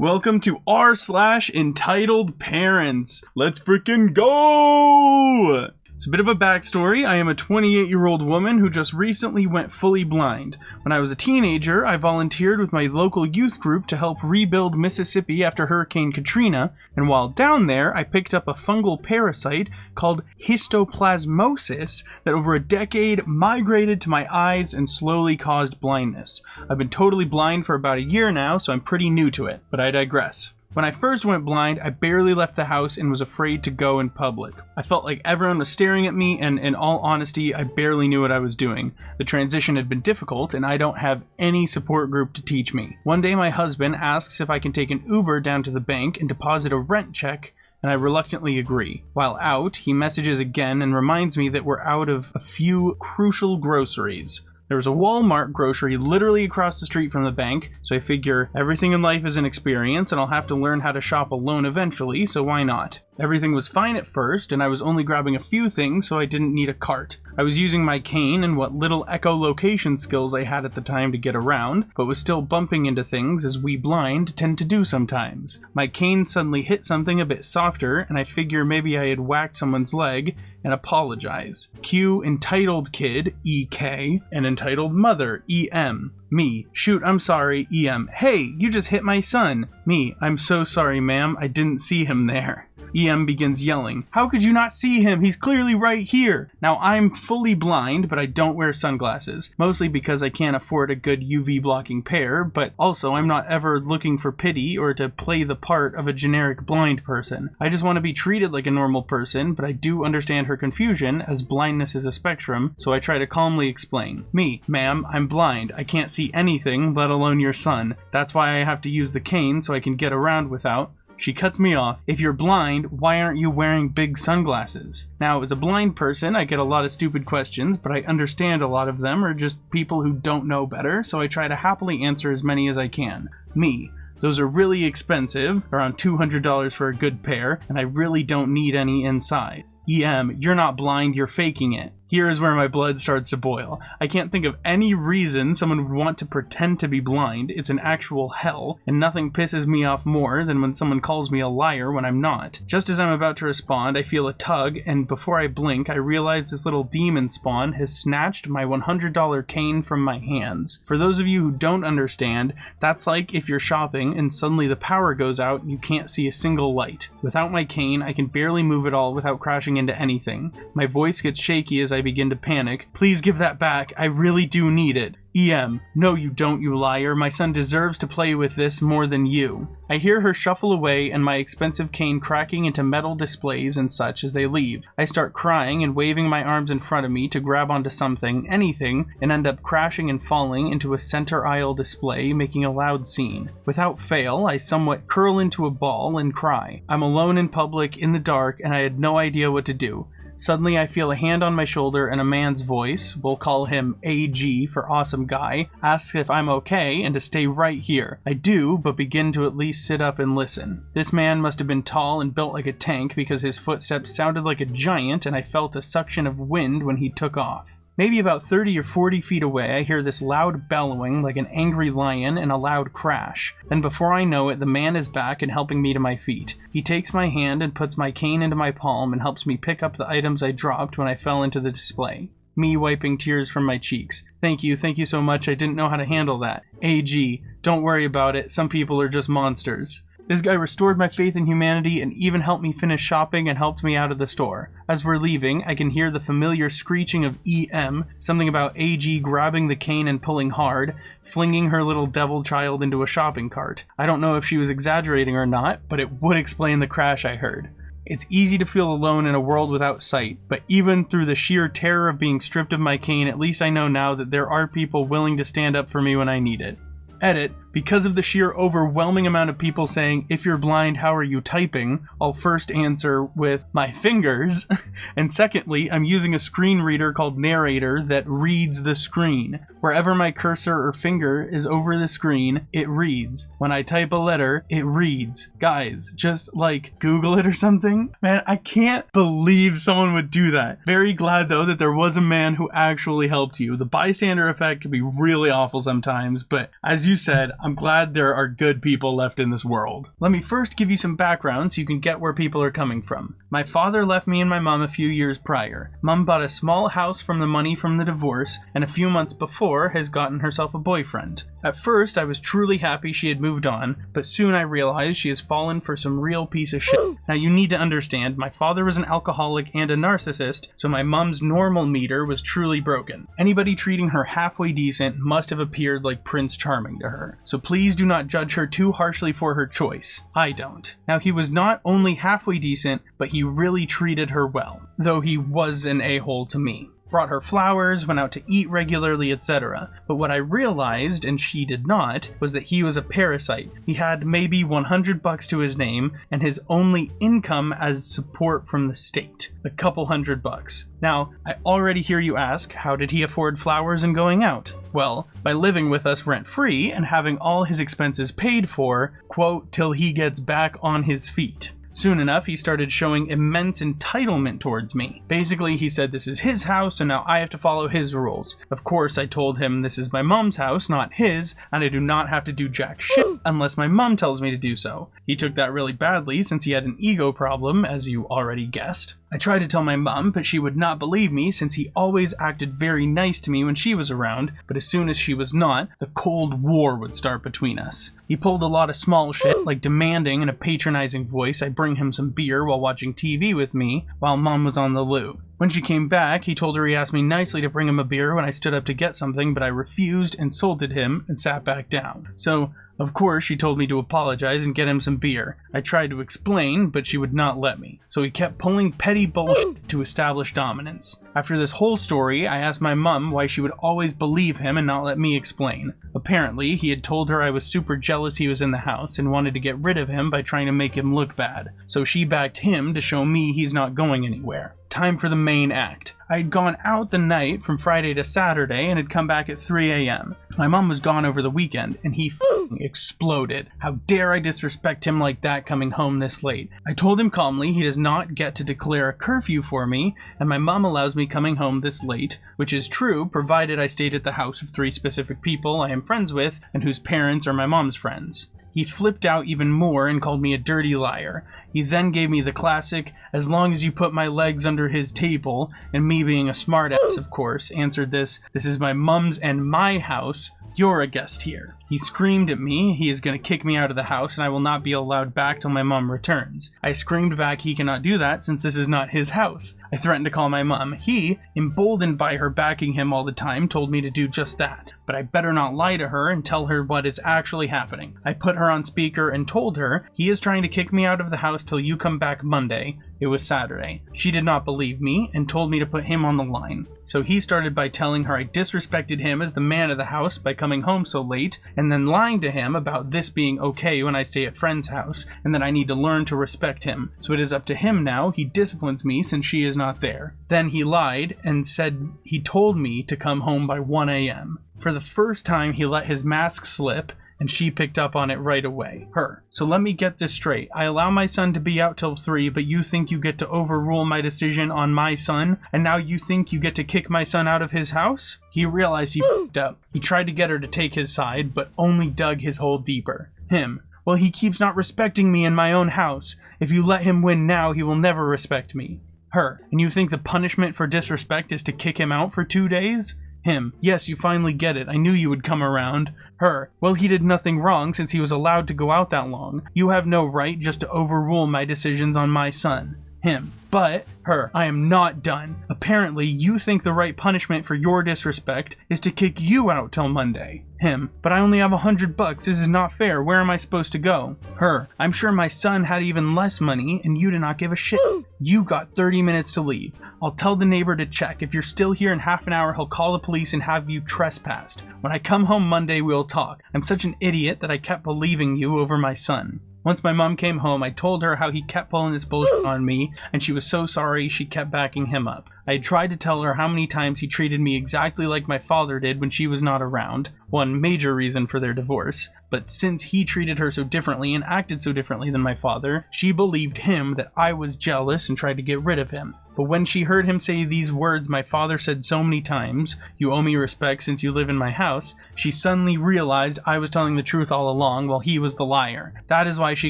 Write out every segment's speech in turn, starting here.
Welcome to r/EntitledParents. Let's freaking go! It's a bit of a backstory. I am a 28-year-old woman who just recently went fully blind. When I was a teenager, I volunteered with my local youth group to help rebuild Mississippi after Hurricane Katrina, and while down there, I picked up a fungal parasite called histoplasmosis that over a decade migrated to my eyes and slowly caused blindness. I've been totally blind for about a year now, so I'm pretty new to it, but I digress. When I first went blind, I barely left the house and was afraid to go in public. I felt like everyone was staring at me, and in all honesty, I barely knew what I was doing. The transition had been difficult, and I don't have any support group to teach me. One day my husband asks if I can take an Uber down to the bank and deposit a rent check, and I reluctantly agree. While out, he messages again and reminds me that we're out of a few crucial groceries. There was a Walmart grocery literally across the street from the bank, so I figure everything in life is an experience and I'll have to learn how to shop alone eventually, so why not? Everything was fine at first, and I was only grabbing a few things, so I didn't need a cart. I was using my cane and what little echolocation skills I had at the time to get around, but was still bumping into things as we blind tend to do sometimes. My cane suddenly hit something a bit softer, and I figure maybe I had whacked someone's leg and apologize. Cue entitled kid, EK, and entitled mother, EM. Me, shoot, I'm sorry, EM. Hey, you just hit my son. Me, I'm so sorry, ma'am, I didn't see him there. EM begins yelling, how could you not see him? He's clearly right here. Now I'm fully blind, but I don't wear sunglasses, mostly because I can't afford a good UV blocking pair, but also I'm not ever looking for pity or to play the part of a generic blind person. I just want to be treated like a normal person, but I do understand her confusion as blindness is a spectrum, so I try to calmly explain. Me, ma'am, I'm blind. I can't see anything, let alone your son. That's why I have to use the cane so I can get around without. She cuts me off. If you're blind, why aren't you wearing big sunglasses? Now, as a blind person, I get a lot of stupid questions, but I understand a lot of them are just people who don't know better, so I try to happily answer as many as I can. Me. Those are really expensive, around $200 for a good pair, and I really don't need any inside. EM, you're not blind, you're faking it. Here is where my blood starts to boil. I can't think of any reason someone would want to pretend to be blind. It's an actual hell, and nothing pisses me off more than when someone calls me a liar when I'm not. Just as I'm about to respond, I feel a tug, and before I blink, I realize this little demon spawn has snatched my $100 cane from my hands. For those of you who don't understand, that's like if you're shopping and suddenly the power goes out and you can't see a single light. Without my cane, I can barely move at all without crashing into anything. My voice gets shaky as I begin to panic. Please give that back. I really do need it. EM, no you don't, you liar. My son deserves to play with this more than you. I hear her shuffle away and my expensive cane cracking into metal displays and such as they leave. I start crying and waving my arms in front of me to grab onto something, anything, and end up crashing and falling into a center aisle display, making a loud scene. Without fail, I somewhat curl into a ball and cry. I'm alone in public, in the dark, and I had no idea what to do. Suddenly I feel a hand on my shoulder and a man's voice, we'll call him AG for awesome guy, asks if I'm okay and to stay right here. I do, but begin to at least sit up and listen. This man must have been tall and built like a tank because his footsteps sounded like a giant and I felt a suction of wind when he took off. Maybe about 30 or 40 feet away, I hear this loud bellowing like an angry lion and a loud crash. Then before I know it, the man is back and helping me to my feet. He takes my hand and puts my cane into my palm and helps me pick up the items I dropped when I fell into the display. Me wiping tears from my cheeks. Thank you so much, I didn't know how to handle that. AG, don't worry about it, some people are just monsters. This guy restored my faith in humanity and even helped me finish shopping and helped me out of the store. As we're leaving, I can hear the familiar screeching of EM, something about AG grabbing the cane and pulling hard, flinging her little devil child into a shopping cart. I don't know if she was exaggerating or not, but it would explain the crash I heard. It's easy to feel alone in a world without sight, but even through the sheer terror of being stripped of my cane, at least I know now that there are people willing to stand up for me when I need it. Edit, because of the sheer overwhelming amount of people saying, if you're blind, how are you typing? I'll first answer with my fingers, and secondly, I'm using a screen reader called Narrator that reads the screen. Wherever my cursor or finger is over the screen, it reads. When I type a letter, it reads. Guys, just like Google it or something. Man, I can't believe someone would do that. Very glad though that there was a man who actually helped you. The bystander effect can be really awful sometimes, but as you said, I'm glad there are good people left in this world. Let me first give you some background so you can get where people are coming from. My father left me and my mom a few years prior. Mom bought a small house from the money from the divorce, and a few months before has gotten herself a boyfriend. At first, I was truly happy she had moved on, but soon I realized she has fallen for some real piece of shit. Now you need to understand, my father was an alcoholic and a narcissist, so my mom's normal meter was truly broken. Anybody treating her halfway decent must have appeared like Prince Charming to her. So please do not judge her too harshly for her choice. I don't. Now he was not only halfway decent, but he really treated her well, though he was an a-hole to me. Brought her flowers, went out to eat regularly, etc. But what I realized, and she did not, was that he was a parasite. He had maybe $100 to his name, and his only income as support from the state. A couple $100. Now, I already hear you ask, how did he afford flowers and going out? Well, by living with us rent-free and having all his expenses paid for, quote, till he gets back on his feet. Soon enough, he started showing immense entitlement towards me. Basically, he said this is his house, and now I have to follow his rules. Of course, I told him this is my mom's house, not his, and I do not have to do jack shit unless my mom tells me to do so. He took that really badly since he had an ego problem, as you already guessed. I tried to tell my mom, but she would not believe me since he always acted very nice to me when she was around, but as soon as she was not, the Cold War would start between us. He pulled a lot of small shit, like demanding in a patronizing voice I bring him some beer while watching TV with me, while mom was on the loo. When she came back, he told her he asked me nicely to bring him a beer when I stood up to get something, but I refused, insulted him, and sat back down. So, of course, she told me to apologize and get him some beer. I tried to explain, but she would not let me. So he kept pulling petty bullshit to establish dominance. After this whole story, I asked my mom why she would always believe him and not let me explain. Apparently, he had told her I was super jealous he was in the house and wanted to get rid of him by trying to make him look bad. So she backed him to show me he's not going anywhere. Time for the main act. I had gone out the night from Friday to Saturday and had come back at 3 a.m. My mom was gone over the weekend, and he exploded. How dare I disrespect him like that coming home this late? I told him calmly he does not get to declare a curfew for me, and my mom allows me coming home this late, which is true, provided I stayed at the house of 3 specific people I am friends with, and whose parents are my mom's friends. He flipped out even more and called me a dirty liar. He then gave me the classic, as long as you put my legs under his table, and me being a smartass, of course, answered this is my mom's and my house. You're a guest here. He screamed at me, he is going to kick me out of the house and I will not be allowed back till my mom returns. I screamed back he cannot do that since this is not his house. I threatened to call my mom. He, emboldened by her backing him all the time, told me to do just that. But I better not lie to her and tell her what is actually happening. I put her on speaker and told her he is trying to kick me out of the house till you come back Monday. It was Saturday. She did not believe me and told me to put him on the line. So he started by telling her I disrespected him as the man of the house by coming home so late, and then lying to him about this being okay when I stay at friend's house, and that I need to learn to respect him. So it is up to him now. He disciplines me since she is not there. Then he lied and said he told me to come home by 1 a.m. For the first time, he let his mask slip, and she picked up on it right away. Her. So let me get this straight. I allow my son to be out till 3, but you think you get to overrule my decision on my son, and now you think you get to kick my son out of his house? He realized he f***ed up. He tried to get her to take his side, but only dug his hole deeper. Him. Well, he keeps not respecting me in my own house. If you let him win now, he will never respect me. Her. And you think the punishment for disrespect is to kick him out for 2 days? Him. Yes, you finally get it. I knew you would come around. Her. Well, he did nothing wrong since he was allowed to go out that long. You have no right just to overrule my decisions on my son. Him. But, her. I am not done. Apparently, you think the right punishment for your disrespect is to kick you out till Monday. Him. But I only have $100. This is not fair. Where am I supposed to go? Her. I'm sure my son had even less money, and you did not give a shit. You got 30 minutes to leave. I'll tell the neighbor to check. If you're still here in half an hour, he'll call the police and have you trespassed. When I come home Monday, we'll talk. I'm such an idiot that I kept believing you over my son. Once my mom came home, I told her how he kept pulling this bullshit on me, and she was so sorry she kept backing him up. I had tried to tell her how many times he treated me exactly like my father did when she was not around, one major reason for their divorce. But since he treated her so differently and acted so differently than my father, she believed him that I was jealous and tried to get rid of him. But when she heard him say these words my father said so many times, "You owe me respect since you live in my house," she suddenly realized I was telling the truth all along while he was the liar. That is why she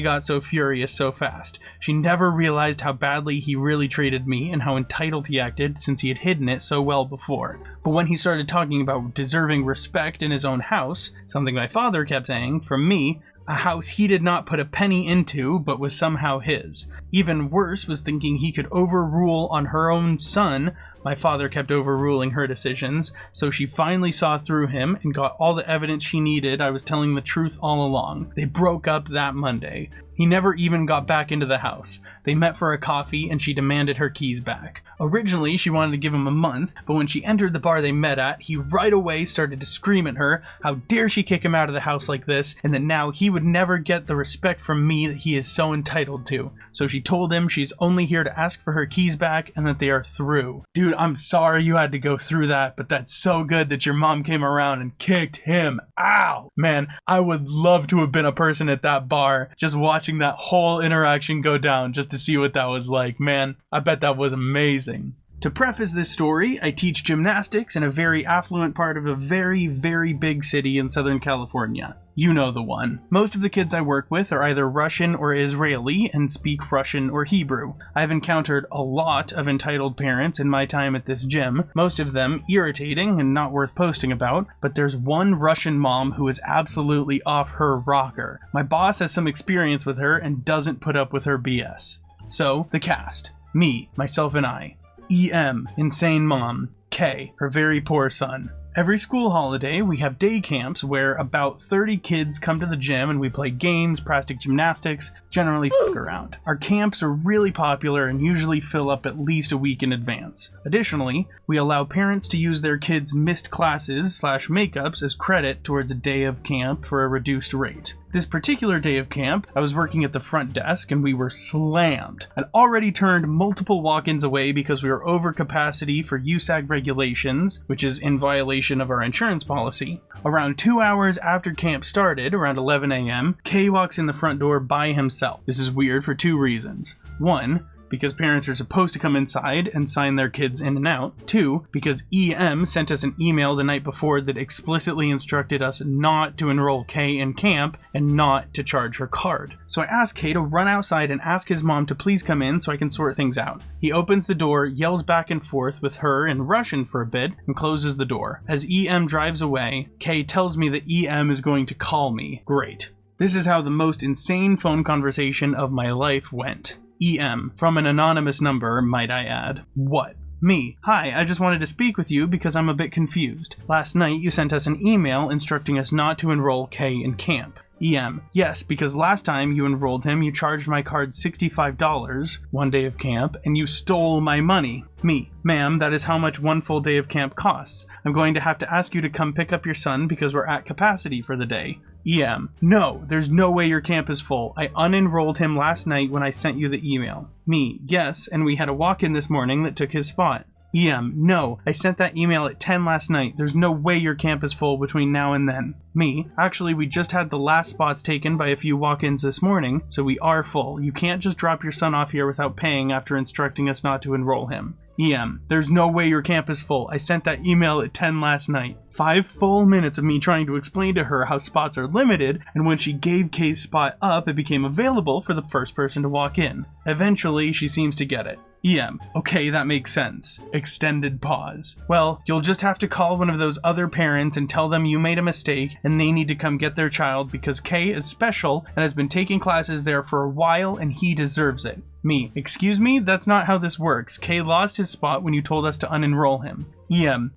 got so furious so fast. She never realized how badly he really treated me and how entitled he acted since he had hidden it so well before. But when he started talking about deserving respect in his own house, something my father kept saying, from me, a house he did not put a penny into, but was somehow his. Even worse was thinking he could overrule on her own son. My father kept overruling her decisions, so she finally saw through him and got all the evidence she needed I was telling the truth all along. They broke up that Monday. He never even got back into the house. They met for a coffee and she demanded her keys back. Originally, she wanted to give him a month, but when she entered the bar they met at, he right away started to scream at her, how dare she kick him out of the house like this, and that now he would never get the respect from me that he is so entitled to. So she told him she's only here to ask for her keys back and that they are through. Dude, I'm sorry you had to go through that, but that's so good that your mom came around and kicked him out. Man, I would love to have been a person at that bar, just watching that whole interaction go down just to see what that was like. Man, I bet that was amazing. To preface this story, I teach gymnastics in a very affluent part of a very, very big city in Southern California. You know the one. Most of the kids I work with are either Russian or Israeli and speak Russian or Hebrew. I've encountered a lot of entitled parents in my time at this gym, most of them irritating and not worth posting about, but there's one Russian mom who is absolutely off her rocker. My boss has some experience with her and doesn't put up with her BS. So, the cast. Me, myself and I. EM, insane mom. K, her very poor son. Every school holiday, we have day camps where about 30 kids come to the gym and we play games, practice gymnastics, generally f*** around. Our camps are really popular and usually fill up at least a week in advance. Additionally, we allow parents to use their kids' missed classes/makeups as credit towards a day of camp for a reduced rate. This particular day of camp, I was working at the front desk and we were slammed. I'd already turned multiple walk-ins away because we were over capacity for USAG regulations, which is in violation of our insurance policy. Around 2 hours after camp started, around 11 a.m., Kay walks in the front door by himself. This is weird for 2 reasons. 1, because parents are supposed to come inside and sign their kids in and out. 2, because EM sent us an email the night before that explicitly instructed us not to enroll Kay in camp and not to charge her card. So I asked Kay to run outside and ask his mom to please come in so I can sort things out. He opens the door, yells back and forth with her in Russian for a bit, and closes the door. As EM drives away, Kay tells me that EM is going to call me. Great. This is how the most insane phone conversation of my life went. EM, from an anonymous number, might I add. What? Me. Hi, I just wanted to speak with you because I'm a bit confused. Last night you sent us an email instructing us not to enroll Kay in camp. EM. Yes, because last time you enrolled him, you charged my card $65 one day of camp, and you stole my money. Me. Ma'am, that is how much one full day of camp costs. I'm going to have to ask you to come pick up your son because we're at capacity for the day. EM. No, there's no way your camp is full. I unenrolled him last night when I sent you the email. Me. Yes, and we had a walk-in this morning that took his spot. EM. No, I sent that email at 10 last night. There's no way your camp is full between now and then. Me. Actually, we just had the last spots taken by a few walk-ins this morning, so we are full. You can't just drop your son off here without paying after instructing us not to enroll him. EM. There's no way your camp is full. I sent that email at 10 last night. 5 full minutes of me trying to explain to her how spots are limited, and when she gave Kay's spot up, it became available for the first person to walk in. Eventually, she seems to get it. EM. Okay, that makes sense. Extended pause. Well, you'll just have to call one of those other parents and tell them you made a mistake and they need to come get their child because Kay is special and has been taking classes there for a while and he deserves it. Me. Excuse me? That's not how this works. Kay lost his spot when you told us to unenroll him.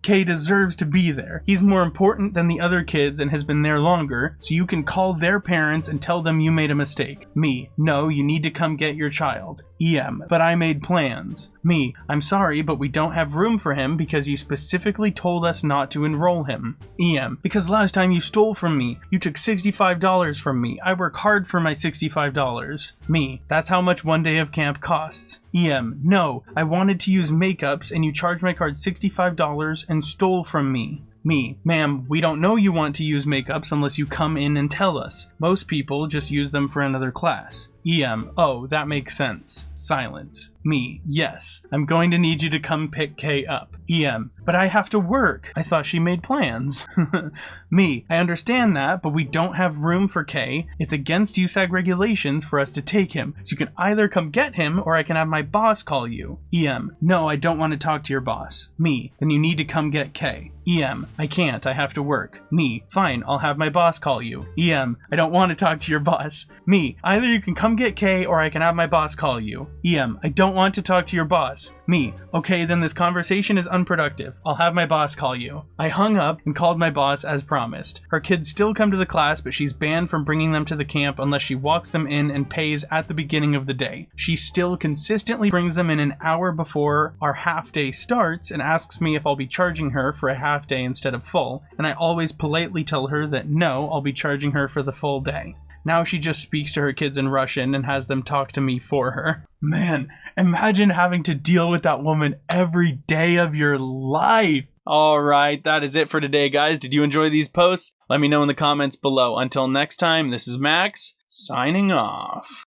K deserves to be there. He's more important than the other kids and has been there longer, so you can call their parents and tell them you made a mistake. Me, no, you need to come get your child. But I made plans. Me, I'm sorry, but we don't have room for him because you specifically told us not to enroll him. Because last time you stole from me. You took $65 from me. I work hard for my $65. Me, that's how much one day of camp costs. No, I wanted to use makeups and you charged my card $65 and stole from me. Me, ma'am, we don't know you want to use makeups unless you come in and tell us. Most people just use them for another class. Oh, that makes sense. Silence. Me, yes, I'm going to need you to come pick K up. But I have to work. I thought she made plans. Me, I understand that, but we don't have room for K. It's against USAG regulations for us to take him, so you can either come get him or I can have my boss call you. No, I don't want to talk to your boss. Me, then you need to come get K. I can't, I have to work. Me, fine, I'll have my boss call you. I don't want to talk to your boss. Me, either you can come get K or I can have my boss call you. I don't want to talk to your boss. Me, okay, then this conversation is unproductive. I'll have my boss call you. I hung up and called my boss as promised. Her kids still come to the class, but she's banned from bringing them to the camp unless she walks them in and pays at the beginning of the day. She still consistently brings them in an hour before our half day starts and asks me if I'll be charging her for a half day instead of full, and I always politely tell her that no, I'll be charging her for the full day. Now she just speaks to her kids in Russian and has them talk to me for her. Man, imagine having to deal with that woman every day of your life. Alright, that is it for today, guys. Did you enjoy these posts? Let me know in the comments below. Until next time, this is Max, signing off.